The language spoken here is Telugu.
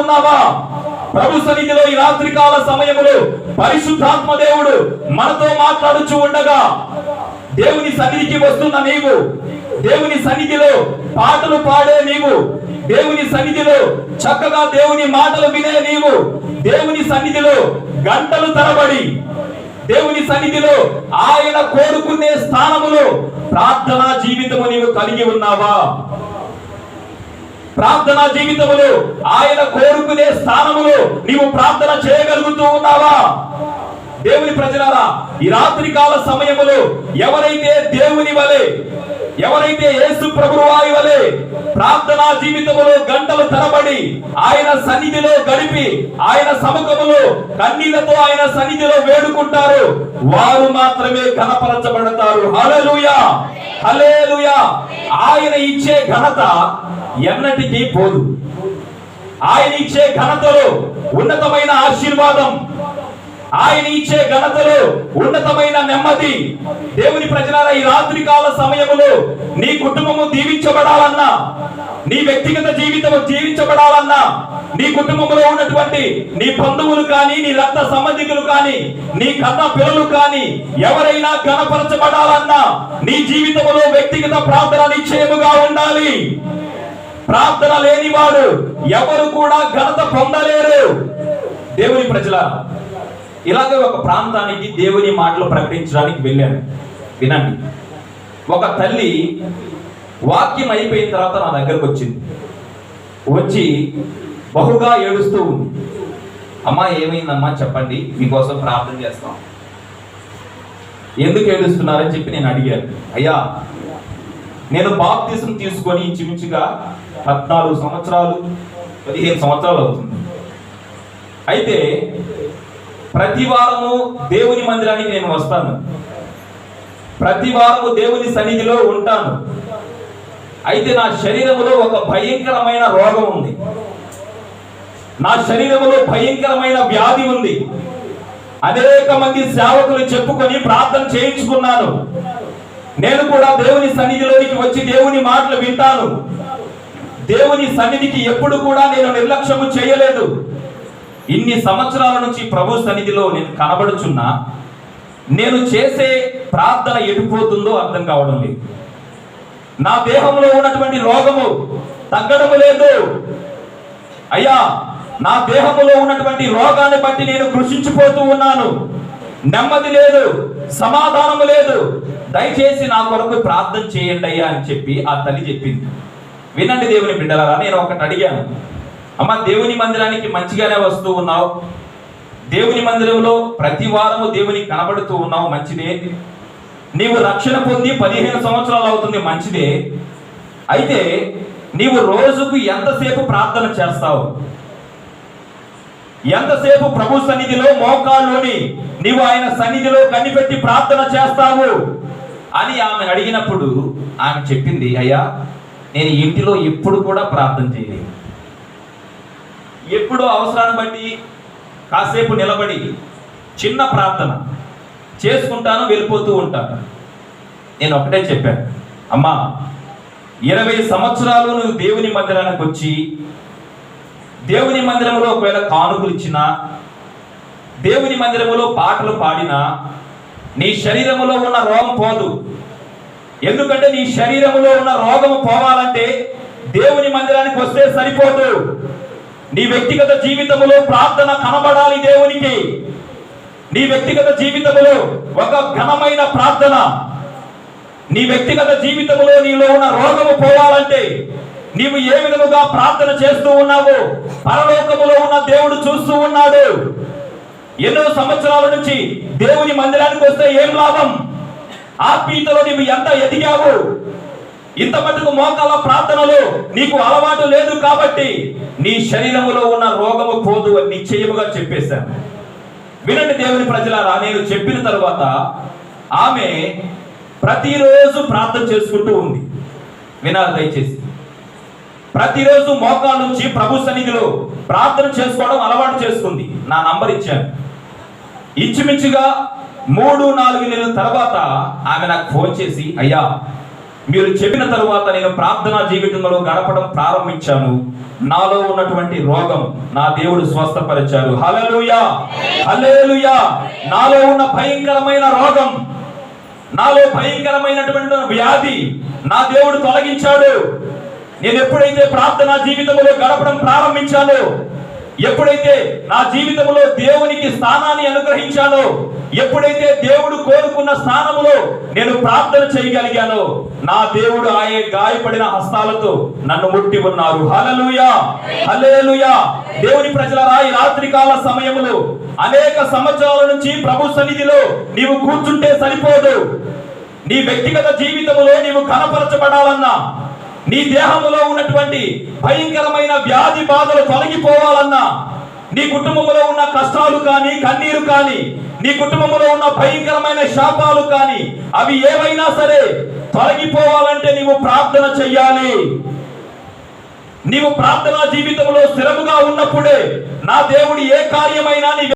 ఉన్నావా? ప్రభు సన్నిధిలో ఈ రాత్రికాల సమయములో పరిశుద్ధాత్మ దేవుడు మనతో మాట్లాడుచూ ఉండగా, దేవుని సన్నిధికి వస్తున్న నీవు, దేవుని సన్నిధిలో పాటలు పాడే నీవు, దేవుని సన్నిధిలో చక్కగా దేవుని మాటలు వినే నీవు, దేవుని సన్నిధిలో గంటలు తరబడి దేవుని సన్నిధిలో ఆయన కోరుకునే స్థానములో ప్రార్థనా జీవితము నీవు కలిగి ఉన్నావా? ప్రార్థనా జీవితములో ఆయన కోరుకునే స్థానములో నీవు ప్రార్థన చేయగలుగుతూ ఉన్నావా? దేవుని ప్రజలారా, ఈ రాత్రి కాల సమయములో ఎవరైతే దేవుని వలె, ఎవరైతే యేసు ప్రభువు వారి వలె ప్రార్థనా జీవితములో గంటలు తరబడి ఆయన సన్నిధిలో గడిపి ఆయన సముఖములో కన్నీళ్లతో ఆయన సన్నిధిలో వేడుకుంటారు, వారు మాత్రమే ఘనపరచబడతారు. హల్లెలూయా, హల్లెలూయా. ఆయన ఇచ్చే ఘనత ఎన్నటికీ పోదు. ఆయన ఇచ్చే ఘనతలో ఉన్నతమైన ఆశీర్వాదం, ఆయన ఇచ్చే ఘనతలో ఉన్నతమైన నెమ్మది. దేవుని ప్రజలారా, ఈ రాత్రి కాల సమయములో నీ కుటుంబము దీవించబడాలన్నా, నీ వ్యక్తిగత జీవితం జీవించబడాలన్నా, నీ కుటుంబంలో ఉన్నటువంటి నీ బంధువులు కానీ, నీ రక్త సంబంధికులు కానీ, నీ కన్న పిల్లలు కానీ ఎవరైనా ఘనపరచబడాలన్నా నీ జీవితంలో వ్యక్తిగత ప్రార్థన నిశ్చయముగా ఉండాలి. ప్రార్థన లేనివాడు ఎవరు కూడా ఘనత పొందలేరు. దేవుని ప్రజలారా, ఇలాగే ఒక ప్రాంతానికి దేవుని మాటలు ప్రకటించడానికి వెళ్ళాను. వినండి. ఒక తల్లి వాక్యం అయిపోయిన తర్వాత నా దగ్గరకు వచ్చింది. వచ్చి బహుగా ఏడుస్తూ ఉంది. అమ్మా, ఏమైందమ్మా చెప్పండి, మీకోసం ప్రార్థన చేస్తాం. ఎందుకు ఏడుస్తున్నారని చెప్పి నేను అడిగాను. అయ్యా, నేను బాప్తిసం తీసుకొని ఇంచుమించుగా 14 సంవత్సరాలు 15 సంవత్సరాలు అవుతుంది. అయితే ప్రతి వారము దేవుని మందిరానికి నేను వస్తాను, ప్రతి వారము దేవుని సన్నిధిలో ఉంటాను. అయితే నా శరీరములో ఒక భయంకరమైన రోగం ఉంది, నా శరీరములో భయంకరమైన వ్యాధి ఉంది. అనేక మంది సేవకులు చెప్పుకొని ప్రార్థన చేయించుకున్నాను. నేను కూడా దేవుని సన్నిధిలోనికి వచ్చి దేవుని మాటలు వింటాను. దేవుని సన్నిధికి ఎప్పుడు కూడా నేను నిర్లక్ష్యము చేయలేదు. ఇన్ని సంవత్సరాల నుంచి ప్రభు సన్నిధిలో నేను కనబడుచున్నా నేను చేసే ప్రార్థన ఎటుపోతుందో అర్థం కావడం లేదు. నా దేహంలో ఉన్నటువంటి రోగము తగ్గడం లేదు. అయ్యా, నా దేహంలో ఉన్నటువంటి రోగాన్ని బట్టి నేను కృషించిపోతూ ఉన్నాను. నెమ్మది లేదు, సమాధానము లేదు. దయచేసి నా కొరకు ప్రార్థన చేయండి అయ్యా అని చెప్పి ఆ తల్లి చెప్పింది. వినండి దేవుని బిడ్డలారా, నేను ఒకటి అడిగాను. అమ్మ, దేవుని మందిరానికి మంచిగానే వస్తూ ఉన్నావు, దేవుని మందిరంలో ప్రతి వారము దేవునికి కనబడుతూ ఉన్నావు, మంచిదే. నీవు రక్షణ పొంది 15 సంవత్సరాలు అవుతుంది, మంచిదే. అయితే నీవు రోజుకు ఎంతసేపు ప్రార్థన చేస్తావు? ఎంతసేపు ప్రభు సన్నిధిలో మోకాళ్ళుని నీవు ఆయన సన్నిధిలో కనిపెట్టి ప్రార్థన చేస్తావు అని ఆమె అడిగినప్పుడు ఆమె చెప్పింది, అయ్యా, నేను ఇంటిలో ఎప్పుడు కూడా ప్రార్థన చేయలేదు. ఎప్పుడో అవసరాన్ని బట్టి కాసేపు నిలబడి చిన్న ప్రార్థన చేసుకుంటాను, వెళ్ళిపోతూ ఉంటాను. నేను ఒకటే చెప్పాను, అమ్మా, 20 సంవత్సరాలు నువ్వు దేవుని మందిరానికి వచ్చి దేవుని మందిరంలో ఒకవేళ కానుకలు ఇచ్చినా, దేవుని మందిరంలో పాటలు పాడినా నీ శరీరములో ఉన్న రోగం పోదు. ఎందుకంటే నీ శరీరములో ఉన్న రోగము పోవాలంటే దేవుని మందిరానికి వస్తే సరిపోదు. నీ వ్యక్తిగత జీవితంలో ప్రార్థన కనబడాలి దేవునికి. నీ వ్యక్తిగత జీవితంలో ఒక ఘనమైన ప్రార్థన, నీ వ్యక్తిగత జీవితంలో నీలో ఉన్న రోగము పోవాలంటే నీవు ఏ విధముగా ప్రార్థన చేస్తూ ఉన్నావు పరలోకములో ఉన్న దేవుడు చూస్తూ ఉన్నాడు. ఎన్నో సంవత్సరాల నుంచి దేవుని మందిరానికి వస్తే ఏం లాభం? ఆత్మీయతలో నీవు ఎంత ఎదిగావు? ఇంత మటుకు మోకాల ప్రార్థనలో నీకు అలవాటు లేదు కాబట్టి నీ శరీరములో ఉన్న రోగము పోదు అని నిశ్చయముగా చెప్పేశాను. వినండి దేవుని ప్రజలారా, నేను చెప్పిన తరువాత ఆమె ప్రతిరోజు ప్రార్థన చేసుకుంటూ ఉంది. వినాలి దయచేసి. ప్రతిరోజు మోకాళ్ళ నుంచి ప్రభు సన్నిధిలో ప్రార్థన చేసుకోవడం అలవాటు చేసుకుంది. నా నంబర్ ఇచ్చాను. ఇంచుమించుగా 3-4 నెలల తర్వాత ఆమె నాకు ఫోన్ చేసి, అయ్యా, మీరు చెప్పిన తరువాత నేను ప్రార్థనా జీవితంలో గడపడం ప్రారంభించాను. నాలో ఉన్నటువంటి రోగం నా దేవుడు స్వస్థపరిచారు. హల్లెలూయా, హల్లెలూయా. నాలో ఉన్న భయంకరమైన రోగం, నాలో భయంకరమైనటువంటి వ్యాధి నా దేవుడు తొలగించాడు. నేను ఎప్పుడైతే ప్రార్థనా జీవితంలో గడపడం ప్రారంభించానో, ఎప్పుడైతే నా జీవితంలో దేవునికి స్థానాన్ని అనుగ్రహించానో, ఎప్పుడైతే దేవుడు కోరుకున్న స్థానములో నేను ప్రార్థన చేయగలిగానో, నా దేవుడు ఆయన గాయపడిన హస్తాలతో నన్ను ముట్టి ఉన్నారు. హల్లెలూయా, హల్లెలూయా. దేవుని ప్రజలారా, ఈ రాత్రికాల సమయములో అనేక సంవత్సరాల నుంచి ప్రభు సన్నిధిలో నీవు కూర్చుంటే సరిపోదు. నీ వ్యక్తిగత జీవితంలో నీవు కనపరచబడాలన్నా, నీ దేహంలో ఉన్నటువంటి భయంకరమైన వ్యాధి బాధలు తొలగిపోవాలన్నా, నీ కుటుంబంలో ఉన్న కష్టాలు కానీ, కన్నీరు కానీ, నీ కుటుంబంలో ఉన్న భయంకరమైన శాపాలు కానీ, అవి ఏవైనా సరే తొలగిపోవాలంటే నీవు ప్రార్థన చెయ్యాలి. నీవు ప్రార్థనా జీవితంలో స్థిరముగా ఉన్నప్పుడే నా దేవుడు ఏ కార్యమైనా నీ